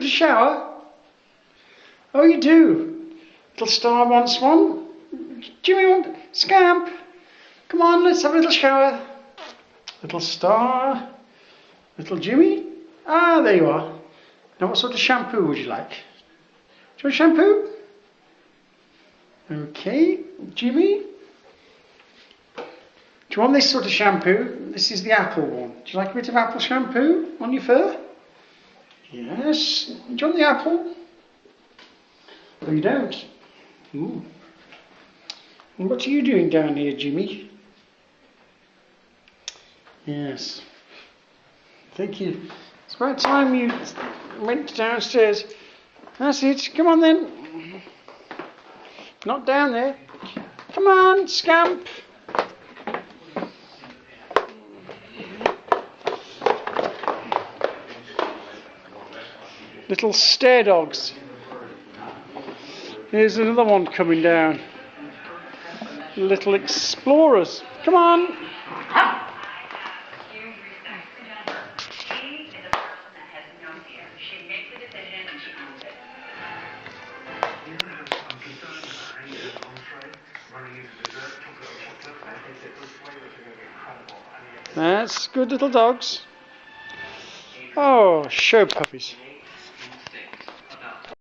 got a shower? Oh, you do. Little Star wants one. Jimmy wants... Scamp! Come on, let's have a little shower. Little Star. Little Jimmy. Ah, there you are. Now what sort of shampoo would you like? Do you want shampoo? Okay, Jimmy. Do you want this sort of shampoo? This is the apple one. Do you like a bit of apple shampoo on your fur? Yes. Do you want the apple? No, you don't. Ooh. And what are you doing down here, Jimmy? Yes. Thank you. It's about time you went downstairs. That's it. Come on then. Not down there. Come on, Scamp. Little stare dogs. Here's another one coming down. Little explorers. Come on. That's good little dogs. Oh, show puppies.